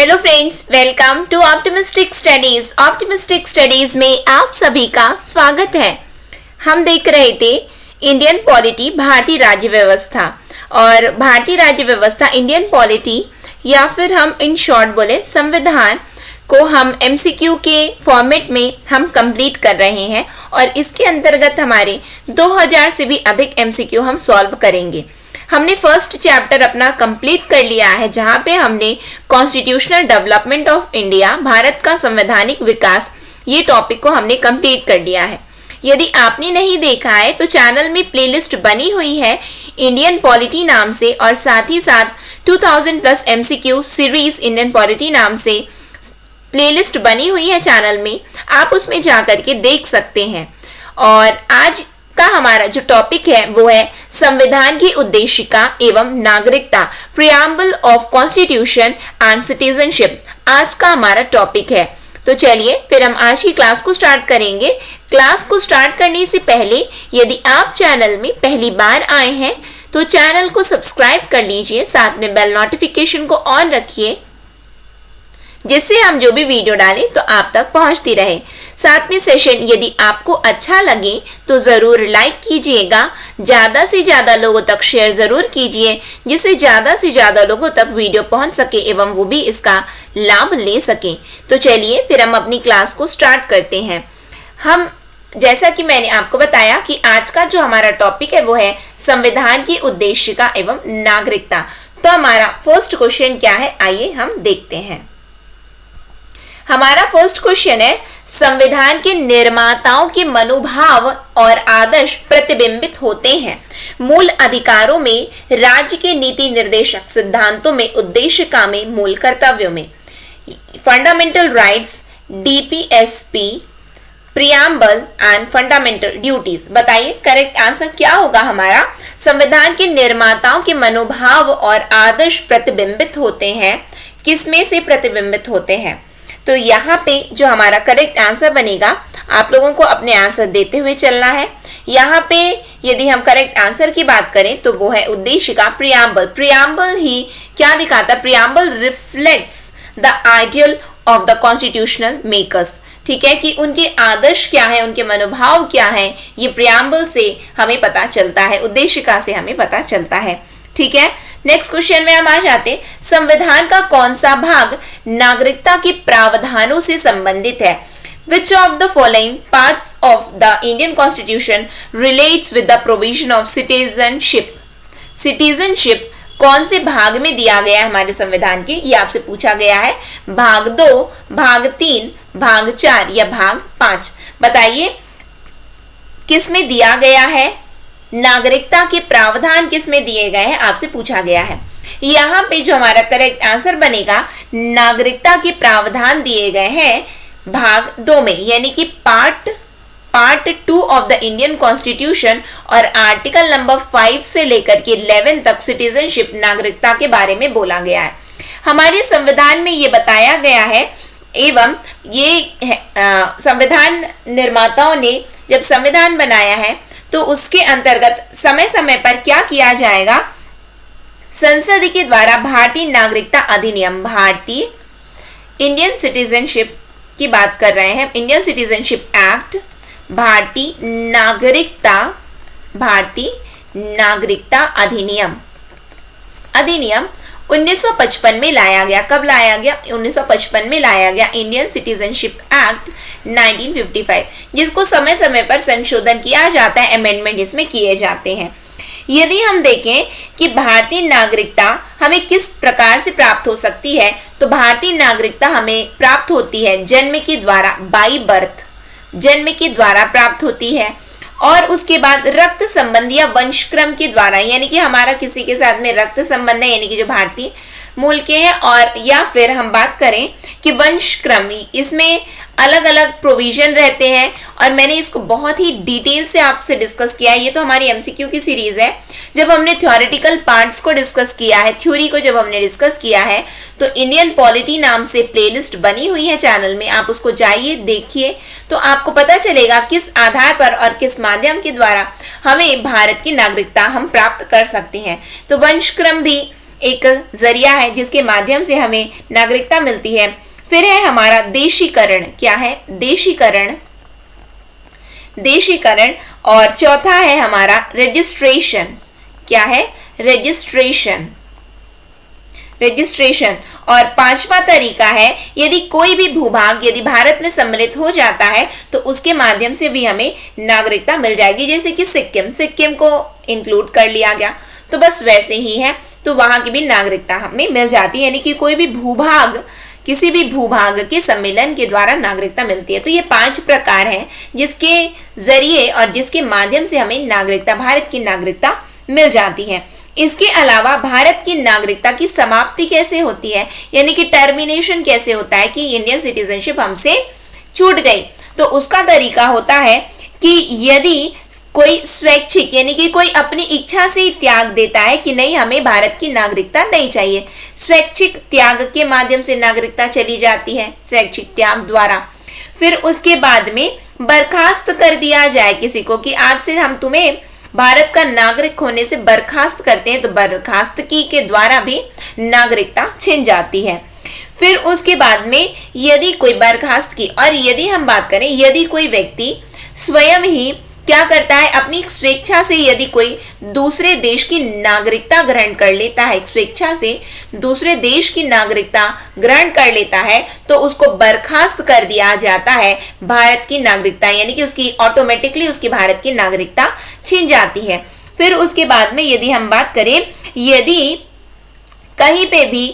Hello friends, welcome to optimistic studies. Optimistic studies में आप सभी का स्वागत है। हम देख रहे थे इंडियन पॉलिटी, भारतीय राज्य व्यवस्था। और भारतीय राज्य व्यवस्था, इंडियन पॉलिटी या फिर हम इन शॉर्ट बोले संविधान को हम एमसीक्यू के फॉर्मेट में हम कंप्लीट कर रहे हैं और इसके अंतर्गत हमारे 2000 से भी अधिक एमसीक्यू हम सॉल्व करेंगे। हमने फर्स्ट चैप्टर अपना कंप्लीट कर लिया है, जहां पे हमने constitutional development of India, Bharat का संवैधानिक विकास, ये टॉपिक को हमने कंप्लीट कर लिया है। यदि आपने नहीं देखा है तो चैनल में प्लेलिस्ट बनी हुई है इंडियन पॉलिटी नाम से, और साथ ही साथ 2000 plus MCQ series Indian polity नाम से प्लेलिस्ट बनी हुई है चैनल में, आप उसमें जाकर के देख सकते हैं। और आज का हमारा जो टॉपिक है वो है संविधान की उद्देशिका एवं नागरिकता, preamble of constitution and citizenship आज का हमारा टॉपिक है। तो चलिए फिर हम आज की क्लास को स्टार्ट करेंगे। क्लास को स्टार्ट करने से पहले यदि आप चैनल में पहली बार आए हैं तो चैनल को सब्सक्राइब कर लीजिए, साथ में बेल नोटिफिकेशन को ऑन रखिए, जिससे हम जो भी वीडियो डालें तो आप तक पहुंचती रहे। साथ में सेशन यदि आपको अच्छा लगे तो ज़रूर लाइक कीजिएगा, ज़्यादा से ज़्यादा लोगों तक शेयर ज़रूर कीजिए, जिससे ज़्यादा से ज़्यादा लोगों तक वीडियो पहुंच सके एवं वो भी इसका लाभ ले सकें। तो चलिए फिर हम अपनी क्लास को स्टार्ट करते हैं। हम जैसा कि मैंने आपको बताया कि आज का जो हमारा टॉपिक है वो है संविधान की उद्देशिका एवं नागरिकता। तो हमारा फर्स्ट क्वेश्चन क्या है, आइए हम देखते हैं। हमारा फर्स्ट क्वेश्चन है, संविधान के निर्माताओं के मनोभाव और आदर्श प्रतिबिंबित होते हैं मूल अधिकारों में, राज्य के नीति निर्देशक सिद्धांतों में, उद्देशिका में, मूल कर्तव्यों में। Fundamental rights, DPSP, preamble and fundamental duties. बताइए करेक्ट आंसर क्या होगा हमारा। संविधान के निर्माताओं के मनोभाव और आदर्श प्रतिबिंबित होते हैं, किसमें से प्रतिबिंबित होते हैं? तो यहाँ पे जो हमारा करेक्ट आंसर बनेगा, आप लोगों को अपने आंसर देते हुए चलना है। यहाँ पे यदि हम करेक्ट आंसर की बात करें तो वो है उद्देशिका, प्रियम्बल। प्रियम्बल ही क्या दिखाता है? Preamble reflects the ideal of the constitutional makers. ठीक है, कि उनके आदर्श क्या है, उनके मनोभाव क्या है, ये प्रियम्बल से हमें पता चलता है, उद्देशिका से हमें पता चलता है। ठीक है, नेक्स्ट क्वेश्चन में हम आ जाते, संविधान का कौन सा भाग नागरिकता के प्रावधानों से संबंधित है? Which of the following parts of the Indian Constitution relates with the provision of citizenship? Citizenship कौन से भाग में दिया गया है हमारे संविधान के, ये आपसे पूछा गया है। भाग 2, भाग 3, भाग 4 या भाग 5? बताइए किस में दिया गया है? नागरिकता के प्रावधान किस में दिए गए हैं, आपसे पूछा गया है। यहाँ पे जो हमारा करेक्ट आंसर बनेगा, नागरिकता के प्रावधान दिए गए हैं भाग 2 में, यानी कि part 2 of the Indian constitution, और आर्टिकल नंबर 5 से लेकर के 11 तक सिटीजनशिप, नागरिकता के बारे में बोला गया है। हमारे संविधान में ये बताया गया है, एवं ये संविधान निर्माताओं ने जब संविधान बनाया है तो उसके अंतर्गत समय समय पर क्या किया जाएगा? संसद के द्वारा भारतीय नागरिकता अधिनियम, भारतीय इंडियन सिटीजनशिप की बात कर रहे हैं, इंडियन सिटीजनशिप एक्ट, भारतीय नागरिकता अधिनियम 1955 में लाया गया। कब लाया गया? 1955 में लाया गया इंडियन सिटीजनशिप एक्ट 1955, जिसको समय समय पर संशोधन किया जाता है, अमेंडमेंट इसमें किए जाते हैं। यदि हम देखें कि भारतीय नागरिकता हमें किस प्रकार से प्राप्त हो सकती है, तो भारतीय नागरिकता हमें प्राप्त होती है जन्म के द्वारा, बाई बर्थ, जन्म के द्वारा प्राप्त होती है, और उसके बाद रक्त संबंध या वंशक्रम के द्वारा, यानी कि हमारा किसी के साथ में रक्त संबंध है, यानी कि जो भारतीय मूल के हैं, और या फिर हम बात करें कि वंशक्रम, इसमें अलग अलग प्रोविजन रहते हैं, और मैंने इसको बहुत ही डिटेल से आपसे डिस्कस किया है। ये तो हमारी एमसीक्यू की सीरीज है। जब हमने थ्योरेटिकल पार्ट्स को डिस्कस किया है, थ्योरी को जब हमने डिस्कस किया है, तो इंडियन पॉलिटी नाम से प्लेलिस्ट बनी हुई है चैनल में, आप उसको जाइए देखिए, तो आपको पता चलेगा किस आधार पर और किस माध्यम के द्वारा हमें भारत की नागरिकता हम प्राप्त कर सकते हैं। तो वंशक्रम भी एक जरिया है जिसके माध्यम से हमें नागरिकता मिलती है। फिर है हमारा देशीकरण। क्या है? देशीकरण। देशीकरण। और चौथा है हमारा रजिस्ट्रेशन। क्या है? रजिस्ट्रेशन। रजिस्ट्रेशन। और पांचवा तरीका है, यदि कोई भी भूभाग यदि भारत में सम्मिलित हो जाता है तो उसके माध्यम से भी हमें नागरिकता मिल जाएगी। जैसे कि सिक्किम को इंक्लूड कर लिया गया, तो बस वैसे ही है, तो वहां की भी नागरिकता हमें मिल जाती है। यानी कि कोई भी भूभाग, किसी भी भूभाग के सम्मेलन के द्वारा नागरिकता मिलती है। तो ये 5 प्रकार हैं जिसके जरिए और जिसके माध्यम से हमें नागरिकता, भारत की नागरिकता मिल जाती है। इसके अलावा भारत की नागरिकता की समाप्ति कैसे होती है, यानी कि टर्मिनेशन कैसे होता है कि इंडियन सिटीजनशिप हमसे छूट गई, तो उसका तरीका होता है कि यदि कोई स्वैच्छिक यानी कि कोई अपनी इच्छा से ही त्याग देता है कि नहीं हमें भारत की नागरिकता नहीं चाहिए, स्वैच्छिक त्याग के माध्यम से नागरिकता चली जाती है, स्वैच्छिक त्याग द्वारा। फिर उसके बाद में बर्खास्त कर दिया जाए किसी को कि आज से हम तुम्हें भारत का नागरिक होने से बर्खास्त करते हैं, तो बर्खास्तगी के द्वारा भी नागरिकता छिन जाती है। फिर उसके बाद में यदि कोई बर्खास्त की, और यदि हम बात करें यदि कोई व्यक्ति स्वयं ही क्या करता है, अपनी स्वेच्छा से यदि कोई दूसरे देश की नागरिकता ग्रहण कर लेता है, स्वेच्छा से दूसरे देश की नागरिकता ग्रहण कर लेता है, तो उसको बर्खास्त कर दिया जाता है भारत की नागरिकता, यानी कि उसकी ऑटोमेटिकली उसकी भारत की नागरिकता छिन जाती है। फिर उसके बाद में यदि हम बात करें, यदि कहीं पे भी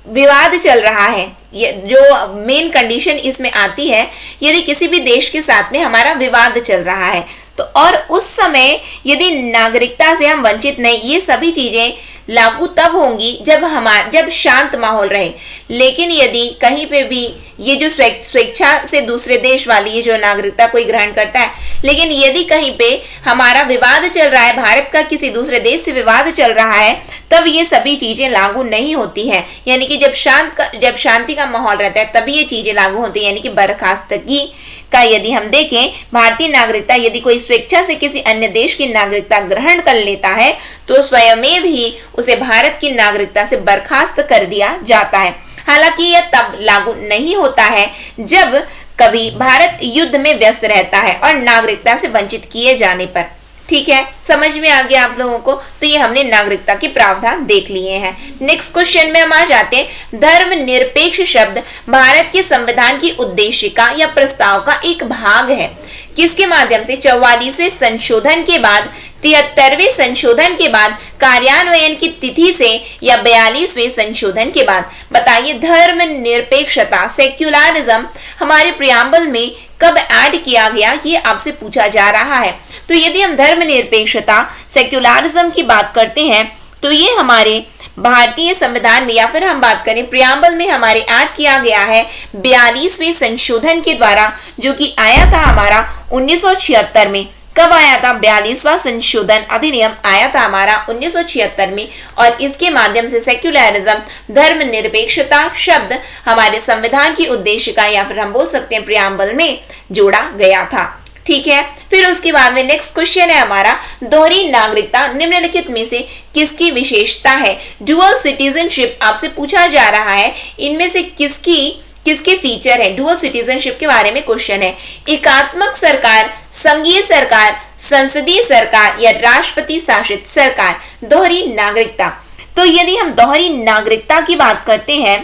विवाद चल रहा है, ये जो मेन कंडीशन इसमें आती है, यदि किसी भी देश के साथ में हमारा विवाद चल रहा है तो, और उस समय यदि नागरिकता से हम वंचित नहीं, ये सभी चीजें लागू तब होंगी जब शांत माहौल रहे। लेकिन यदि कहीं पे भी ये जो स्वेच्छा से दूसरे देश वाली ये जो नागरिकता कोई ग्रहण करता है, लेकिन यदि कहीं पे हमारा विवाद चल रहा है, भारत का किसी दूसरे देश से विवाद चल रहा है, तब ये सभी चीजें लागू नहीं होती हैं। यानी कि जब शांति का माहौल रहता है तभी ये चीजें लागू होती है। यानी कि बर्खास्तगी का यदि हम देखें, भारतीय नागरिकता यदि कोई स्वेच्छा से किसी अन्य देश की नागरिकता ग्रहण कर लेता है तो स्वयमेव ही उसे भारत की नागरिकता से बर्खास्त कर दिया जाता है। हालांकि यह तब लागू नहीं होता है जब कभी भारत युद्ध में व्यस्त रहता है और नागरिकता से वंचित किए जाने पर। ठीक है, समझ में आ गया आप लोगों को? तो ये हमने नागरिकता के प्रावधान देख लिए हैं। नेक्स्ट क्वेश्चन में हम आ जाते हैं। धर्मनिरपेक्ष शब्द भारत के संविधान की उद्देशिका या प्रस्ताव का एक भाग है, किसके माध्यम से 44वें संशोधन के बाद, 73वें संशोधन के बाद, कार्यान्वयन की तिथि से या 42वें संशोधन के बाद। बताइए, धर्मनिरपेक्षता सेक्युलरिज्म हमारे प्रियम्बल में कब ऐड किया गया, ये आपसे पूछा जा रहा है। तो यदि हम धर्मनिरपेक्षता सेक्युलरिज्म की बात करते हैं तो ये हमारे भारतीय संविधान में, या फिर हम बात करें प्रियम्बल में, हमारे ऐड किया गया है 42वें संशोधन के द्वारा, जो कि आया था हमारा 1976 में। कब आया था? 42वां संशोधन अधिनियम आया था हमारा 1976 में, और इसके माध्यम से सेक्युलरिज्म, धर्मनिरपेक्षता शब्द हमारे संविधान की उद्देशिका या फिर हम बोल सकते हैं प्रियम्बल में जोड़ा गया था। ठीक है, फिर उसके बाद में नेक्स्ट क्वेश्चन है हमारा, दोहरी नागरिकता निम्नलिखित में से किसकी विशेषता है? डुअल सिटीजनशिप आपसे पूछा जा रहा है, इनमें से किसके फीचर है? डुअल सिटीजनशिप के बारे में क्वेश्चन है। एकात्मक सरकार, संघीय सरकार, संसदीय सरकार या राष्ट्रपति शासित सरकार। दोहरी नागरिकता, तो यदि हम दोहरी नागरिकता की बात करते हैं,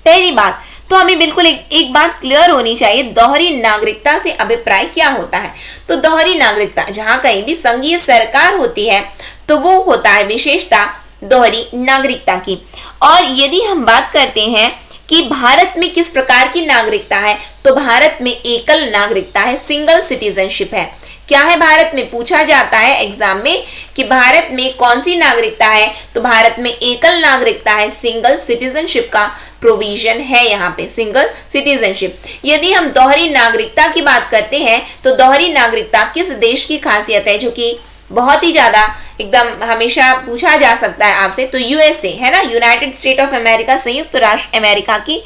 पहली बात तो हमें बिल्कुल एक बात क्लियर होनी चाहिए, दोहरी नागरिकता से अभिप्राय क्या होता है। तो दोहरी नागरिकता, जहां कहीं भी संघीय सरकार होती है तो वो होता है विशेषता दोहरी नागरिकता की। और यदि हम बात करते हैं कि भारत में किस प्रकार की नागरिकता है, तो भारत में एकल नागरिकता है, सिंगल सिटीजनशिप है। क्या है? भारत में पूछा जाता है एग्जाम में कि भारत में कौन सी नागरिकता है, तो भारत में एकल नागरिकता है, सिंगल सिटीजनशिप का प्रोविजन है यहाँ पे, सिंगल सिटीजनशिप। यदि हम दोहरी नागरिकता की बात करते हैं तो दोहरी नागरिकता किस देश की खासियत है, जो कि बहुत ही ज्यादा एकदम हमेशा पूछा जा सकता है आपसे, तो यूएसए है ना, यूनाइटेड स्टेट ऑफ अमेरिका, संयुक्त राष्ट्र अमेरिका की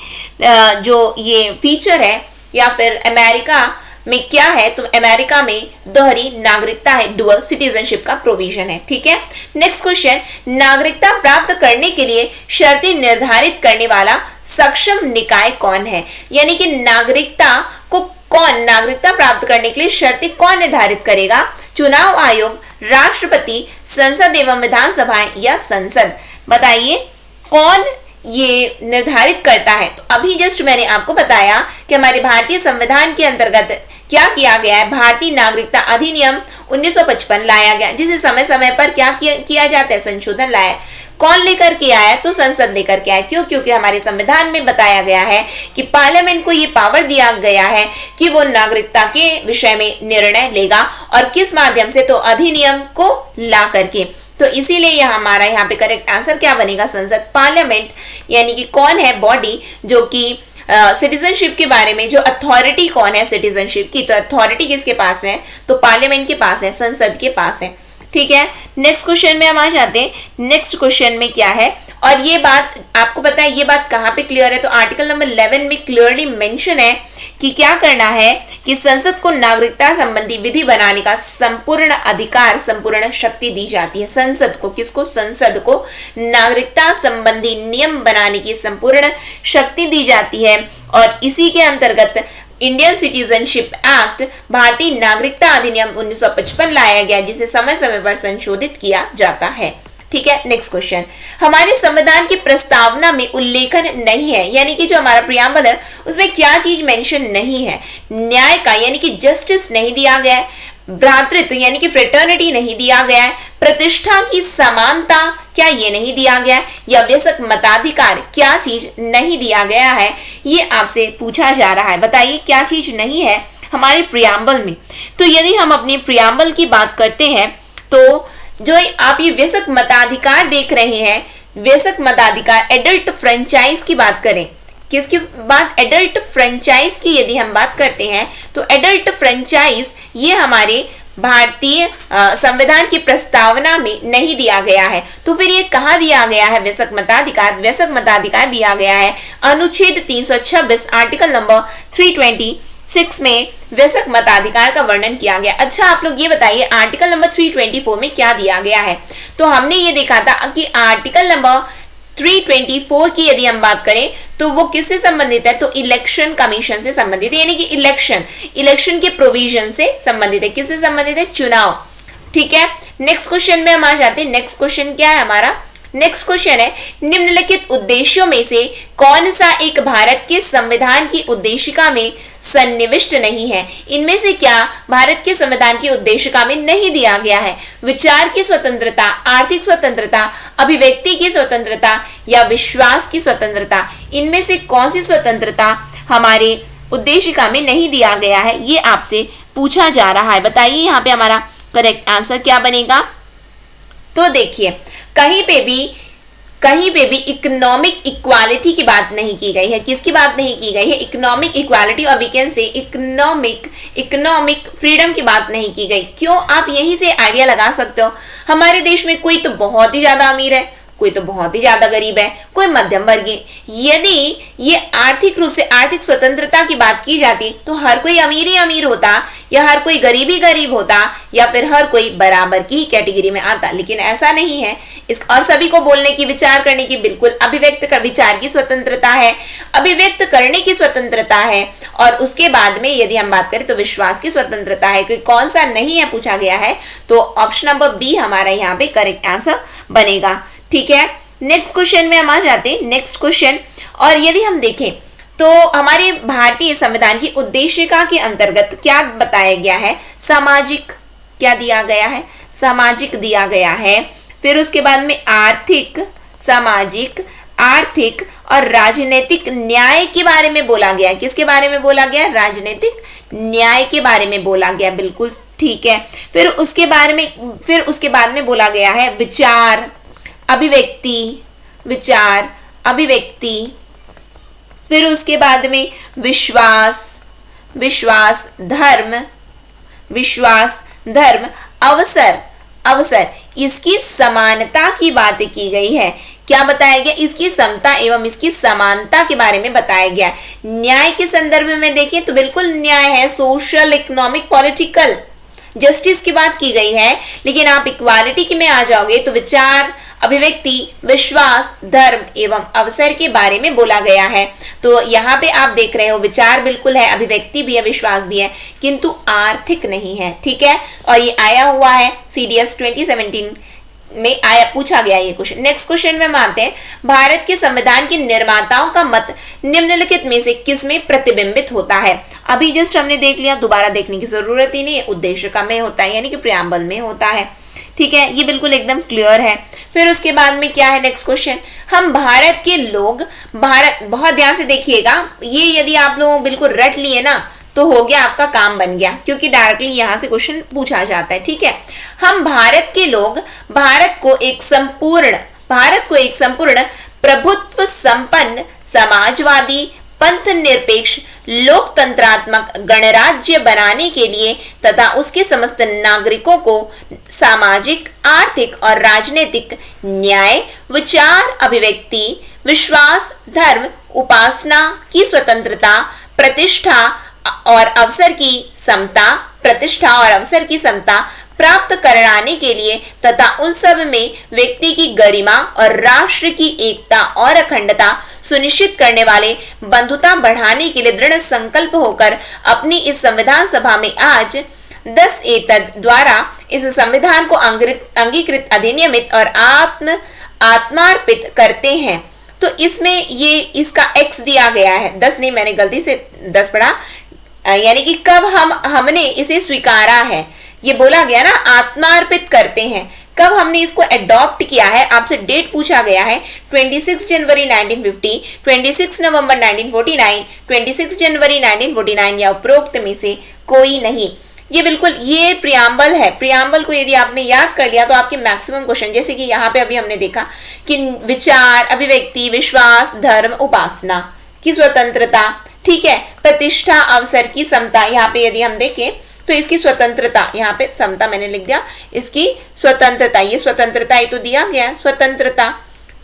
जो ये फीचर है, या फिर अमेरिका में क्या है, तो अमेरिका में दोहरी नागरिकता है, डुअल सिटीजनशिप का प्रोविजन है। ठीक है, नेक्स्ट क्वेश्चन, नागरिकता प्राप्त करने के लिए शर्तें निर्धारित करने वाला सक्षम निकाय कौन है? यानी कि नागरिकता प्राप्त करने के लिए शर्तें कौन निर्धारित करेगा? चुनाव आयोग, राष्ट्रपति, संसद एवं विधानसभाएं या संसद? बताइए कौन ये निर्धारित करता है? तो अभी जस्ट मैंने आपको बताया कि हमारे भारतीय संविधान के अंतर्गत क्या किया गया है, भारतीय नागरिकता अधिनियम 1955 लाया गया, जिसे समय समय पर क्या किया जाता है, संशोधन लाया। कौन लेकर के आया? तो संसद लेकर के आया। क्यों? क्योंकि हमारे संविधान में बताया गया है कि पार्लियामेंट को ये पावर दिया गया है कि वो नागरिकता के विषय में निर्णय लेगा, और किस माध्यम से? तो अधिनियम को ला करके। तो इसीलिए हमारा यहाँ पे करेक्ट आंसर क्या बनेगा? संसद, पार्लियामेंट। यानी कि कौन है बॉडी जो कि सिटीजनशिप के बारे में, जो अथॉरिटी कौन है सिटीजनशिप की? तो अथॉरिटी किसके पास है? तो पार्लियामेंट के पास है, संसद के पास है। ठीक है, नेक्स्ट क्वेश्चन में हम आ जाते हैं। नेक्स्ट क्वेश्चन में क्या है, और ये बात आपको पता है, ये बात कहाँ पे क्लियर है? तो आर्टिकल नंबर 11 में क्लियरली मेंशन है कि क्या करना है कि संसद को नागरिकता संबंधी विधि बनाने का संपूर्ण अधिकार, संपूर्ण शक्ति दी जाती है। संसद को, किसको? संसद को नागरिकता संबंधी नियम बनाने की संपूर्ण शक्ति दी जाती है, और इसी के अंतर्गत इंडियन सिटीजनशिप एक्ट, भारतीय नागरिकता अधिनियम 1955 लाया गया, जिसे समय समय पर संशोधित किया जाता है। ठीक है, नेक्स्ट क्वेश्चन, हमारे संविधान की प्रस्तावना में उल्लेखन नहीं है, यानी कि जो हमारा प्रियम्बल है उसमें क्या चीज मेंशन नहीं है? न्याय का, यानी कि जस्टिस नहीं दिया गया है, भ्रातृत्व यानी कि फ्रेटर्निटी नहीं दिया गया है, प्रतिष्ठा की समानता क्या ये नहीं दिया गया है, या वयस्क मताधिकार क्या चीज नहीं दिया गया है? ये आपसे पूछा जा रहा है। बताइए क्या चीज नहीं है हमारे प्रियम्बल में? तो यदि हम अपने प्रियम्बल की बात करते हैं, तो जो आप ये वयस्क मताधिकार देख रहे हैं, वयस्क मताधिकार, एडल्ट फ्रेंचाइज की बात करें, किसकी बात? एडल्ट फ्रेंचाइज की यदि हम बात करते हैं, तो एडल्ट फ्रेंचाइज ये हमारे भारतीय संविधान की प्रस्तावना में नहीं दिया गया है। तो फिर ये कहाँ दिया गया है वयस्क मताधिकार? वयस्क मताधिकार दिया गया है अनुच्छेद 326 आर्टिकल नंबर 326 में वयस्क मताधिकार का वर्णन किया गया। अच्छा, आप लोग ये बताइए आर्टिकल नंबर 324 में क्या दिया गया है? तो हमने ये देखा था कि आर्टिकल नंबर 324 की यदि हम बात करें तो वो किससे संबंधित है? तो इलेक्शन कमीशन से संबंधित है, यानी कि इलेक्शन के प्रोविजन से संबंधित है। किससे संबंधित है? चुनाव। ठीक है, नेक्स्ट क्वेश्चन में हम आ जाते हैं। नेक्स्ट क्वेश्चन क्या है हमारा? नेक्स्ट क्वेश्चन है, निम्नलिखित उद्देश्यों में से कौन सा एक भारत के संविधान की उद्देशिका में सन्निविष्ट नहीं है? इनमें से क्या भारत के संविधान की उद्देशिका में नहीं दिया गया है? विचार की स्वतंत्रता, आर्थिक स्वतंत्रता, अभिव्यक्ति की स्वतंत्रता या विश्वास की स्वतंत्रता? इनमें से कौन सी स्वतंत्रता हमारे उद्देशिका में नहीं दिया गया है? ये आपसे पूछा जा रहा है। बताइए यहाँ पे हमारा करेक्ट आंसर क्या बनेगा? तो देखिए, कहीं पे भी इकोनॉमिक इक्वालिटी की बात नहीं की गई है। किसकी बात नहीं की गई है? इकोनॉमिक इक्वालिटी, और we can say economic freedom की बात नहीं की गई। क्यों? आप यहीं से आइडिया लगा सकते हो। हमारे देश में कोई तो बहुत ही ज्यादा अमीर है, कोई तो बहुत ही ज्यादा गरीब है, कोई मध्यम वर्गीय। यदि ये आर्थिक रूप से आर्थिक स्वतंत्रता की बात की जाती तो हर कोई अमीर ही अमीर होता, या हर कोई गरीब ही गरीब होता, या फिर हर कोई बराबर की ही कैटेगरी में आता। लेकिन ऐसा नहीं है। और सभी को बोलने की, विचार करने की, बिल्कुल अभिव्यक्त कर विचार की स्वतंत्रता है, अभिव्यक्त करने की स्वतंत्रता है, और उसके बाद में यदि हम बात करें तो विश्वास की स्वतंत्रता है। कि कौन सा नहीं है पूछा गया है, तो ऑप्शन नंबर बी हमारा यहाँ पे करेक्ट आंसर बनेगा। ठीक है, नेक्स्ट क्वेश्चन में हम आ जाते हैं। नेक्स्ट क्वेश्चन, और यदि हम देखें तो हमारे भारतीय संविधान की उद्देशिका के अंतर्गत क्या बताया गया है? सामाजिक क्या दिया गया है? सामाजिक दिया गया है। फिर उसके बाद में आर्थिक, सामाजिक, आर्थिक और राजनीतिक न्याय के बारे में बोला गया। किसके बारे में बोला गया? राजनीतिक न्याय के बारे में बोला गया। बिल्कुल ठीक है। फिर उसके बाद में बोला गया है विचार, अभिव्यक्ति, विचार, अभिव्यक्ति। फिर उसके बाद में विश्वास, धर्म, अवसर। इसकी समानता की बात की गई है। क्या बताया गया, इसकी समता एवं इसकी समानता के बारे में बताया गया। न्याय के संदर्भ में देखें तो बिल्कुल न्याय है, सोशल, इकोनॉमिक, पॉलिटिकल, जस्टिस की बात की गई है। लेकिन आप इक्वालिटी के में आ जाओगे तो विचार, अभिव्यक्ति, विश्वास, धर्म एवं अवसर के बारे में बोला गया है। तो यहाँ पे आप देख रहे हो विचार बिल्कुल है, अभिव्यक्ति भी है, विश्वास भी है, किंतु आर्थिक नहीं है। ठीक है, और ये आया हुआ है CDS 2017 में आया, पूछा गया ये क्वेश्चन। नेक्स्ट क्वेश्चन में मानते हैं, भारत के संविधान के निर्माताओं का मत निम्नलिखित में से किस में प्रतिबिंबित होता है। अभी जस्ट हमने देख लिया, दोबारा देखने की जरूरत ही नहीं है, उद्देश्य का में होता है, यानी कि प्रियम्बल में होता है। ठीक है, ये बिल्कुल एकदम क्लियर है। फिर उसके बाद में क्या है नेक्स्ट क्वेश्चन, हम भारत के लोग, भारत, बहुत ध्यान से देखिएगा, ये यदि आप लोग बिल्कुल रट लिए ना तो हो गया, आपका काम बन गया, क्योंकि डायरेक्टली यहां से क्वेश्चन पूछा जाता है। ठीक है, हम भारत के लोग भारत को एक संपूर्ण प्रभुत्व संपन्न, समाजवादी, पंथ निरपेक्ष, लोकतंत्रात्मक गणराज्य बनाने के लिए तथा उसके समस्त नागरिकों को सामाजिक, आर्थिक और राजनीतिक न्याय, विचार, अभिव्यक्ति, विश्वास, धर्म, उपासना की स्वतंत्रता, प्रतिष्ठा और अवसर की समता प्राप्त कराने के लिए तथा उन सब में व्यक्ति की गरिमा और राष्ट्र की एकता और अखंडता सुनिश्चित करने वाले बंधुता बढ़ाने के लिए दृढ़ संकल्प होकर अपनी इस संविधान सभा में आज 10 एतद द्वारा इस संविधान को अंगीकृत, अधिनियमित और आत्मार्पित करते हैं। तो इसमें ये इसका x दिया गया है, 10 नहीं, मैंने गलती से 10 पढ़ा, यानी कि कब हमने इसे स्वीकारा है, ये बोला गया ना, आत्मार्पित करते हैं, कब हमने इसको अडॉप्ट किया है। आपसे डेट पूछा गया है 26 जनवरी 1950, 26 नवंबर 1949, 26 जनवरी 1949 या उपरोक्त में से कोई नहीं। ये बिल्कुल ये प्रियम्बल है। प्रियम्बल को यदि आपने याद कर लिया तो आपके मैक्सिमम क्वेश्चन, जैसे कि यहाँ पे अभी हमने देखा कि विचार, अभिव्यक्ति, विश्वास, धर्म, उपासना की स्वतंत्रता, ठीक है, प्रतिष्ठा, अवसर की समता, यहाँ पे यदि हम देखें तो इसकी स्वतंत्रता, यहाँ पे समता मैंने लिख दिया, इसकी स्वतंत्रता, ये स्वतंत्रता ये तो दिया गया स्वतंत्रता,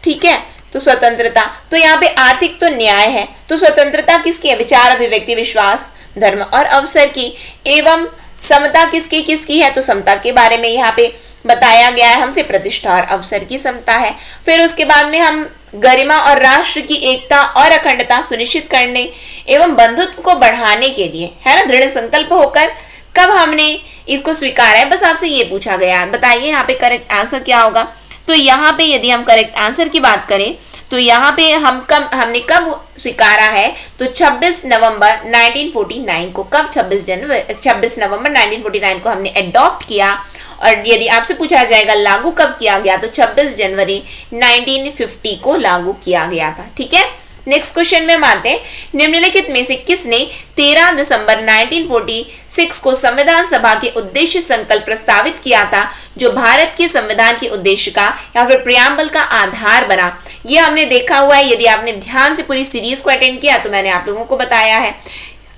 ठीक है, तो स्वतंत्रता, तो यहाँ पे आर्थिक तो न्याय है, तो स्वतंत्रता किसकी है, विचार, अभिव्यक्ति, विश्वास, धर्म और अवसर की, एवं समता किसकी है, तो समता के बारे में यहाँ पे बताया गया है हमसे, प्रतिष्ठा और अवसर की समता है। फिर उसके बाद में हम गरिमा और राष्ट्र की एकता और अखंडता सुनिश्चित करने एवं बंधुत्व को बढ़ाने के लिए, है ना, दृढ़ संकल्प होकर कब हमने इसको स्वीकारा है, बस आपसे ये पूछा गया है। बताइए यहाँ पे करेक्ट आंसर क्या होगा। तो यहाँ पे यदि हम करेक्ट आंसर की बात करें तो यहाँ पे हमने कब स्वीकारा है, तो 26 नवंबर 1949 को, कब 26 नवंबर 1949 को हमने अडॉप्ट किया। और यदि आपसे पूछा जाएगा लागू कब किया गया, तो 26 जनवरी 1950 को लागू किया गया था। ठीक है, नेक्स्ट क्वेश्चन में मानते हैं, निम्नलिखित में से किसने 13 दिसंबर 1946 को संविधान सभा के उद्देश्य संकल्प प्रस्तावित किया था, जो भारत के संविधान के उद्देश्य का या फिर प्रियम्बल का आधार बना। ये हमने देखा हुआ है, यदि आपने ध्यान से पूरी सीरीज को अटेंड किया तो मैंने आप लोगों को बताया है।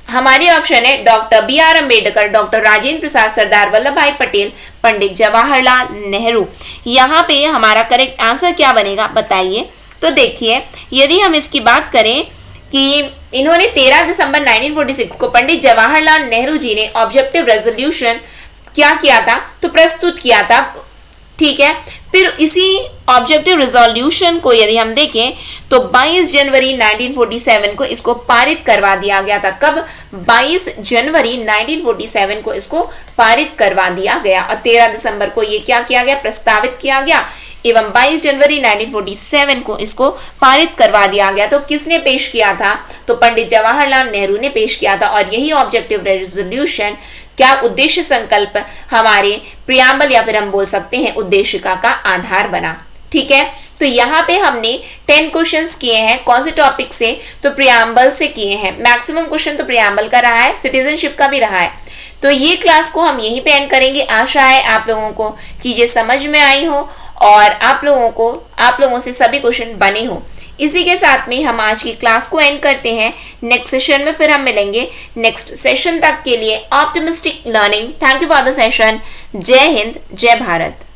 हमारी ऑप्शन है doctor BR Ambedkar, doctor Rajendra Prasad, Sardar Vallabh Bhai Patel, Pandit Jawaharlal Nehru. यहाँ पे हमारा करेक्ट आंसर क्या बनेगा बताइए। तो देखिए, यदि हम इसकी बात करें कि इन्होंने 13 दिसंबर 1946 को पंडित जवाहरलाल नेहरू जी ने ऑब्जेक्टिव रेजोल्यूशन क्या किया था, तो प्रस्तुत किया था। ठीक है, फिर इसी ऑब्जेक्टिव रेजोल्यूशन को यदि हम देखें तो 22 जनवरी 1947 को इसको पारित करवा दिया गया था। कब, 22 जनवरी 1947 को इसको पारित करवा दिया गया और 13 दिसंबर को ये क्या किया गया, प्रस्तावित किया गया, एवं 22 जनवरी 1947 को इसको पारित करवा दिया गया। तो किसने पेश किया था, तो पंडित जवाहरलाल नेहरू ने पेश किया था। और यही ऑब्जेक्टिव रेजोल्यूशन क्या, उद्देश्य संकल्प, हमारे प्रियम्बल या फिर हम बोल सकते हैं उद्देशिका का आधार बना। ठीक है, तो यहाँ पे हमने 10 क्वेश्चंस किए हैं। कौन से टॉपिक से, तो प्रियम्बल से किए हैं। मैक्सिमम क्वेश्चन तो प्रियम्बल का रहा है, सिटीजनशिप का भी रहा है। तो ये क्लास को हम यहीं पे एंड करेंगे। आशा है आप लोगों को चीजें समझ में आई हो और आप लोगों से सभी क्वेश्चन बने हो। इसी के साथ में हम आज की क्लास को एंड करते हैं। नेक्स्ट सेशन में फिर हम मिलेंगे। नेक्स्ट सेशन तक के लिए optimistic learning. Thank you for the session. जय हिंद, जय भारत।